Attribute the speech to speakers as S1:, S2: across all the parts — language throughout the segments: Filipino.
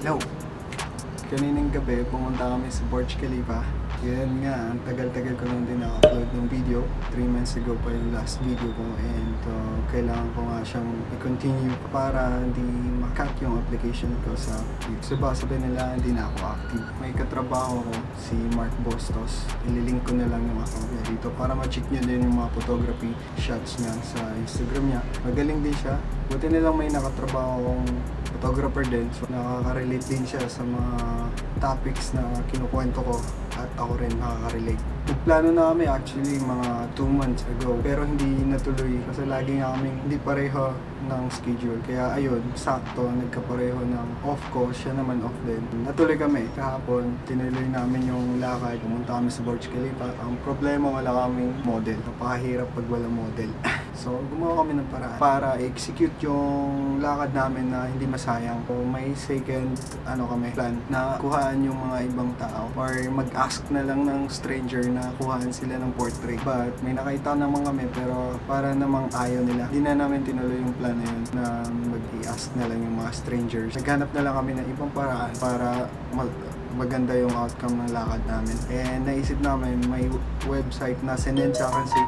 S1: Hello! Kaninang gabi, pumunta kami sa Burj Khalifa. Yan nga, ang tagal-tagal ko lang din na-upload ng video. 3 months ago pa yung last video ko and kailangan ko nga siyang i-continue para hindi makat yung application ko sa YouTube. So baka sabihin nila hindi na ako active. May katrabaho ko, si Mark Bustos. Ililink ko na lang yung account niya dito para ma-check nyo din yung mga photography shots niya sa Instagram niya. Magaling din siya. Buti nilang may nakatrabaho akong photographer din. So nakaka-relate din siya sa mga topics na kinukwento ko at ako rin nakaka-relate. Nagplano na kami actually mga 2 months ago pero hindi natuloy kasi lagi nga kami hindi pareho ng schedule. Kaya ayun, sakto nagkapareho ng off ko, siya naman off din. Natuloy kami kahapon, tinuloy namin yung lakad, pumunta kami sa Burj Khalifa. Ang problema wala kaming model, napakahirap pag wala model. So gumawa kami ng paraan para i-execute yung lakad namin na hindi masayang. So may second plan na kuhaan yung mga ibang tao or mag-ask na lang ng stranger na kuhaan sila ng portrait. But may nakita naman kami pero para namang ayaw nila. Hindi na namin tinuloy yung plan na yun na mag-i-ask na lang yung mga strangers. Naghanap na lang kami ng ibang paraan para maganda yung outcome ng lakad namin. And naisip namin may website na sinend sa akin si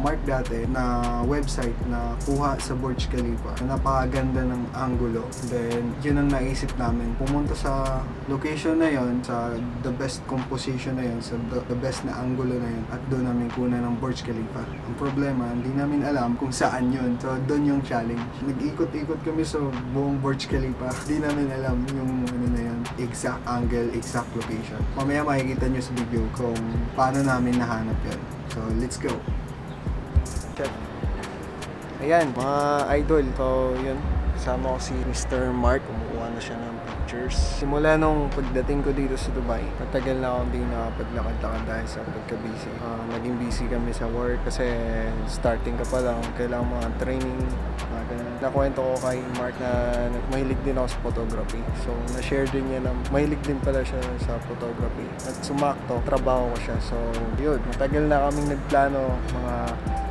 S1: Mark dati na website na kuha sa Burj Khalifa. Napakaganda ng angulo. Then yun ang naisip namin. Pumunta sa location na yun, sa the best composition na yun, sa the best na angulo na yun. At doon namin kuna ng Burj Khalifa. Ang problema, hindi namin alam kung saan yun. So doon yung challenge. Nag-ikot-ikot kami sa buong Burj Khalifa. Hindi namin alam yung na yun, exact angle, exact location. Mamaya makikita nyo sa video kung paano namin nahanap yun. So, let's go! Check. Ayan, mga idol. So, yun. Kasama ko si Mr. Mark. Kumukuha na siya ng pictures. Simula nung pagdating ko dito sa Dubai, matagal na akong di nakapaglakad-lakad dahil sa pagka-busy. Naging busy kami sa work kasi starting ka pa lang. Kailangan mga training. Nakwento ko kay Mark na mahilig din ako sa photography. So, na-share din niya na mahilig din pala siya sa photography. At sumakto, trabaho ko siya. So, yun. Matagal na kaming nagplano, mga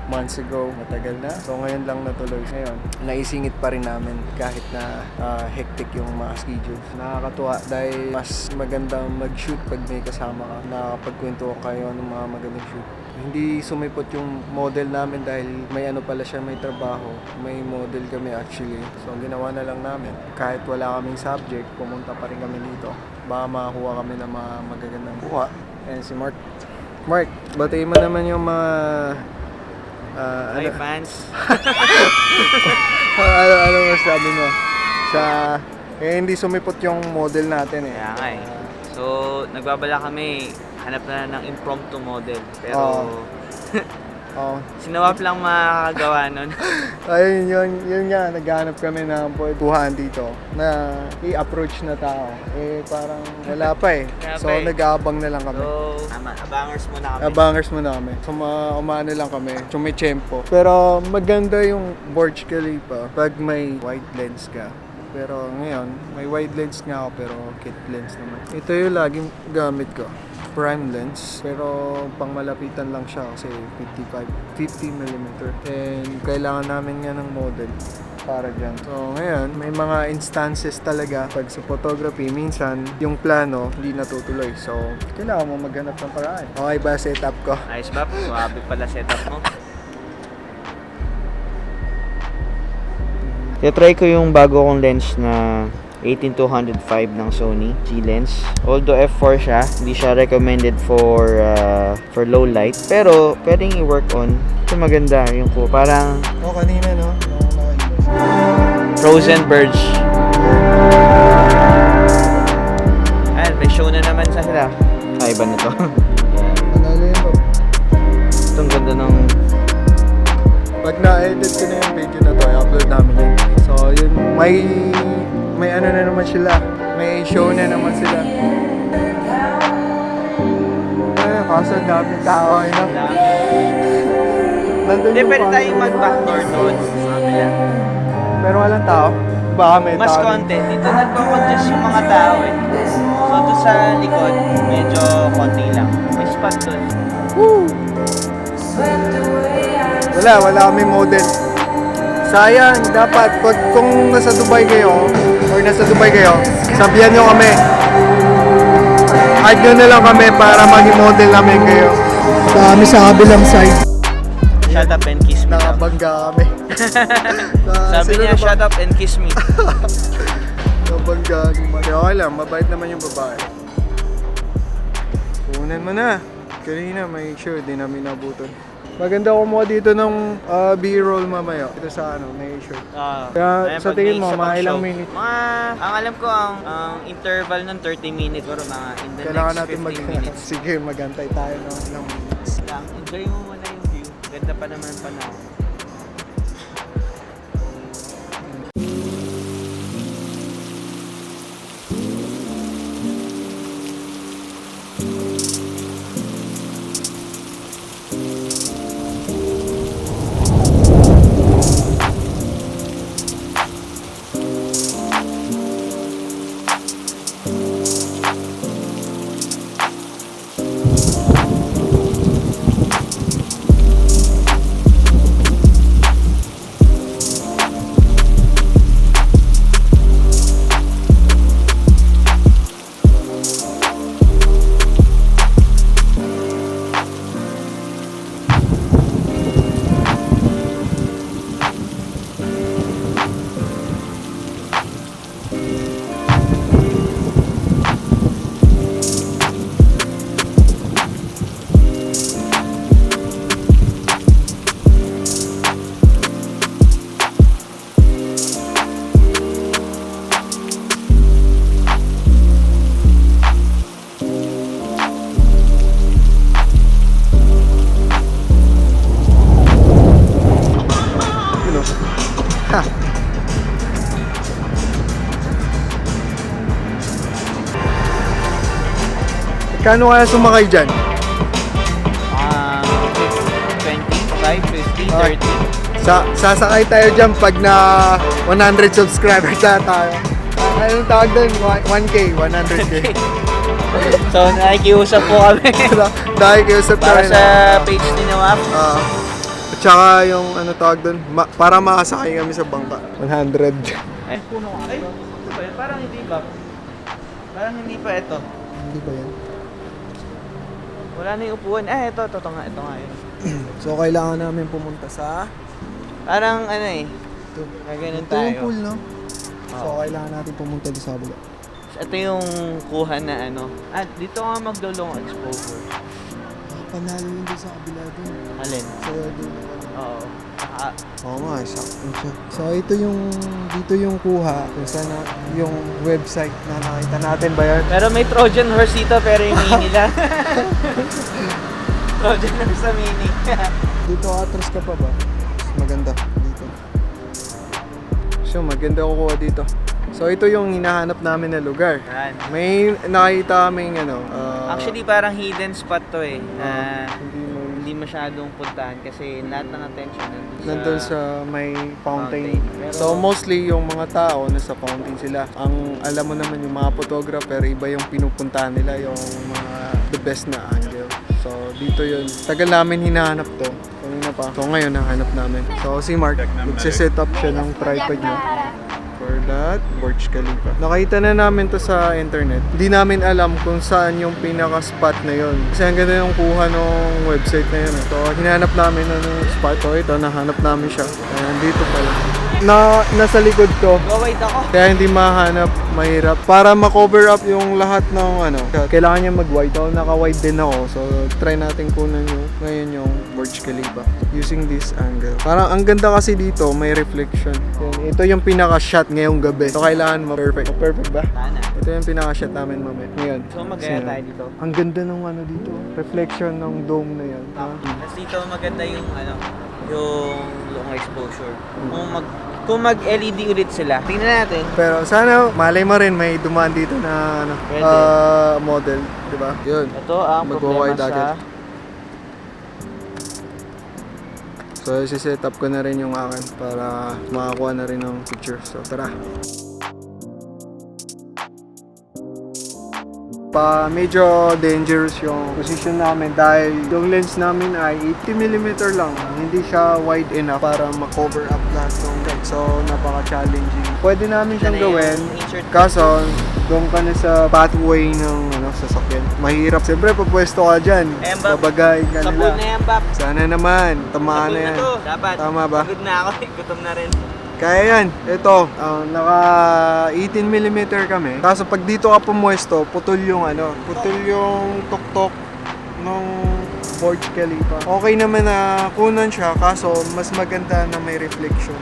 S1: months ago, matagal na. So ngayon lang natuloy. Ngayon, naisingit pa rin namin kahit na hectic yung mga schedules. Nakakatuwa dahil mas magandang mag-shoot pag may kasama ka. Nakakapagkwento kayo ng mga magandang shoot. Hindi sumipot yung model namin dahil may pala siya, may trabaho. May model kami actually. So ginawa na lang namin. Kahit wala kaming subject, pumunta pa rin kami dito. Baka makakuha kami ng mga magagandang kuha. And si Mark. Mark, batiin mo naman yung mga
S2: Hi fans.
S1: ano masabi mo sa hindi sumipot yung model natin eh.
S2: Kaya nga eh. So nagbabala kami hanap na ng impromptu model pero sinawap lang makakagawa nun.
S1: Ayun yun nga, naghahanap kami ng kuhaan dito na i-approach na tao. Eh parang wala pa eh. So nag-aabang na lang kami.
S2: So abangers muna kami.
S1: Abangers muna kami. So umano lang kami. Tsumechempo. Pero maganda yung Burj Khalifa pag may wide lens ka. Pero ngayon, may wide lens nga ako pero kit lens naman. Ito yung laging gamit ko. Prime lens, pero pang malapitan lang siya kasi 50mm. And kailangan namin nga ng model para dyan. So ngayon, may mga instances talaga pag sa photography, minsan yung plano hindi natutuloy. So kailangan mo maghanap ng paraan. Okay ba setup ko?
S2: Ayos ba? Suwabe pala setup mo. Try ko yung bago kong lens na 18-205 ng Sony G lens. Although f4 siya, hindi siya recommended for low light. Pero pwedeng i-work on. Ito maganda yung ko. Parang
S1: Kanina no?
S2: frozen birds. Ayan, may show na naman sa sila. Iba na to.
S1: Panalo yun po.
S2: Itong ganda ng
S1: Pag na-edit ko na yung video na to, i-upload namin yun. So yun, may ano na naman sila. May show na naman sila. Kaso dami tao ay na.
S2: Hindi, pwede tayong mag-backdoor doon sa kabila.
S1: Pero walang tao. Baka may
S2: Mas
S1: tao.
S2: konti. Dito nagpo-congestion yung mga tao eh. So doon sa likod, medyo konti lang. May spot doon.
S1: Woo! Wala kami model. Sayang, dapat pag kung nasa Dubai kayo or nasa Dubai kayo, sabihan nyo kami. Add nyo na lang kami para maging model namin kayo. Kami sa kabilang side.
S2: Shut up and kiss me daw.
S1: Nakabangga kami.
S2: Sabi niya, shut up and kiss me.
S1: Nakabangga naman. Okay lang, mabait naman yung babae. Kunan mo na. Kanina may show, di namin nabuton. Maganda kumuha dito ng B-roll mamaya. Ito sa may show. Kaya sa tingin mo, mga ilang minutes?
S2: Ang alam ko, ang interval nun 30 minutes. Pero mga in the
S1: Kailangan
S2: next
S1: natin
S2: 15 minutes.
S1: Sige, magantay tayo ng ilang minutes.
S2: Enjoy mo muna yung view. Ganda pa naman panahon.
S1: Kano kaya sumakay dyan?
S2: 25, 50, 30.
S1: Sasakay tayo dyan pag na 100 subscribers na tayo. Anong tawag doon? 1K, 100K.
S2: So, nakikiusap po kami.
S1: Nakikiusap tayo.
S2: Para sa page ni Nawap.
S1: At saka yung tawag doon, para makasakay kami sa bangka. 100.
S2: Ay, puno ka. Ay, ito ba yun? Parang hindi ba? Parang hindi pa ito.
S1: Hindi ba yan?
S2: Wala na yung upuan. Ito nga yun.
S1: So, kailangan namin pumunta sa...
S2: Parang
S1: Ito.
S2: Gaganon
S1: Ito yung
S2: tayo.
S1: pool, no? So, kailangan natin pumunta doon sa kabila.
S2: Ito yung kuha na dito nga magdulong exposure.
S1: Panalo yun doon sa kabila doon.
S2: Alin?
S1: So, doon.
S2: Oo.
S1: Oo nga, sakto siya. So, dito yung kuha. Kung saan yung website na nakita natin ba yan?
S2: Pero may Trojan horse dito, pero yung mini lang. Trojan horse sa mini.
S1: Dito atras ka pa ba? Maganda dito. So, maganda kukuha dito. So, ito yung hinahanap namin na lugar.
S2: Yan.
S1: May nakita kaming
S2: Actually, parang hidden spot to
S1: hindi
S2: hindi masyadong puntahan kasi lahat ng attention
S1: nandun sa may fountain.
S2: Pero,
S1: So mostly yung mga tao nasa fountain sila. Ang alam mo naman yung mga photographer, iba yung pinupuntahan nila, yung mga the best na angle. So dito yun. Tagal namin hinahanap to. Kanina pa. So ngayon nahanap namin. So si Mark, magsiset up siya ng tripod niya. For that, Burj Khalifa. Nakita na namin to sa internet. Hindi namin alam kung saan yung pinaka-spot na yun. Kasi ang ganda yung kuha ng website na yun. So, hinanap namin yung spot. So, ito, nahanap namin siya. Ayan, dito pala. Nasa likod ko.
S2: wait ako.
S1: Kaya hindi mahanap, mahirap. Para ma-cover up yung lahat ng kailangan niya mag-wide. So, naka-wide din ako. So, try natin kunan ngayon yung Burj Khalifa using this angle. Parang ang ganda kasi dito, may reflection. Yan, ito yung pinaka-shot ngayong gabi. So, kailangan mo perfect. Perfect ba?
S2: Sana.
S1: Ito yung pinaka-shot namin mamaya. Ngayon.
S2: So magaya tayo dito.
S1: Ang ganda ng dito. Reflection ng dome na yan.
S2: Tapos dito maganda yung yung long exposure. Kung mag-LED ulit sila, tingnan natin.
S1: Pero sana malay mo rin may dumaan dito na model, di ba? Yun.
S2: Ito ang problema
S1: Magwa-wide
S2: sa
S1: agad. So, isi-set up ko na rin yung akin para makakuha na rin ng picture. So, tara. Medyo dangerous yung position namin dahil yung lens namin ay 80mm lang. Hindi siya wide enough para ma-cover up lahat ng So, napaka-challenging. Pwede namin siyang
S2: Sana yung
S1: gawin.
S2: insert
S1: Kaso, doon ka na sa pathway ng sasakyan. Mahirap. Siyempre, papwesto ka dyan.
S2: Ayan, Bab.
S1: Babagay ka
S2: Sabon
S1: nila.
S2: na yan, Bab.
S1: Sana naman. Tamaan
S2: Sabon
S1: na
S2: na
S1: yan.
S2: to. Dapat.
S1: Tama ba?
S2: Pagod na ako. Gutom na rin.
S1: Kaya yan. Ito, naka 18mm kami. Kaso pag dito ka pumwesto, putol yung putol yung tuktok ng Burj Khalifa. Okay naman na kunan siya, kaso mas maganda na may reflection.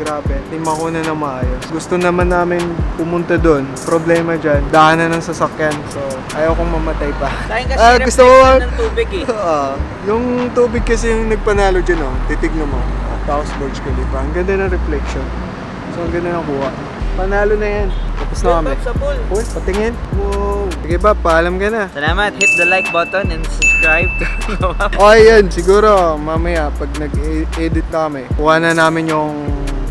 S1: Grabe, hindi makunan na maayos. Gusto naman namin pumunta doon. Problema dyan, daanan ng sasakyan. So, ayaw kong mamatay pa.
S2: Sayang kasi
S1: gusto mo
S2: ng tubig eh.
S1: yung tubig kasi yung nagpanalo dyan, titignan mo. Tapos Burj Khalifa. Ang ganda ng reflection. So, ang ganda ng kuha. Panalo na yan. Tapos na kami.
S2: Sa pool.
S1: Uy, patingin. Wow. Sige ba, paalam ka na.
S2: Salamat. Hit the like button and subscribe to
S1: O, ayun. Siguro, mamaya, pag nag-edit na kami, kuha na namin yung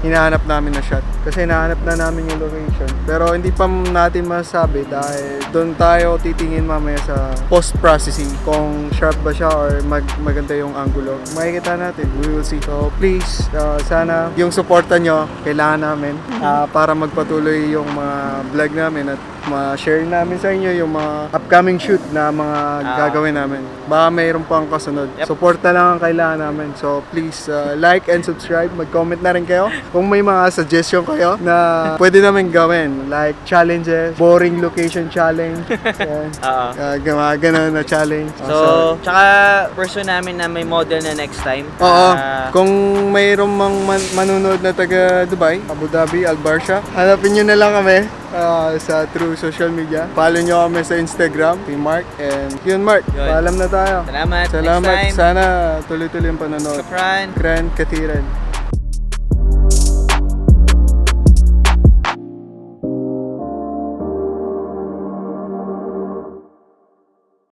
S1: hinahanap namin na shot. Kasi hinahanap na namin yung location. Pero hindi pa natin masasabi dahil doon tayo titingin mamaya sa post-processing kung sharp ba siya or maganda yung angulo. Makikita natin. We will see. So please, sana yung suporta nyo kailangan namin para magpatuloy yung mga vlog namin at ma-share namin sa inyo yung mga upcoming shoot na mga gagawin namin. Baka mayroon pang kasunod. Suporta lang ang kailangan namin. So please, like and subscribe. Mag-comment na rin kayo kung may mga suggestion kayo na pwede namin gawin. Like challenges, boring location challenge. Ganun na challenge.
S2: So, tsaka person namin na may model na next time.
S1: Oo. Kung mayroong manunod na taga Dubai, Abu Dhabi, Al Barsha, hanapin nyo na lang kami sa through social media. Follow nyo kami sa Instagram, si Mark. And yun, Mark, paalam na tayo.
S2: Salamat.
S1: Salamat.
S2: Next time.
S1: Sana tuloy-tuloy yung panonood.
S2: Shukran.
S1: Grand Katiran.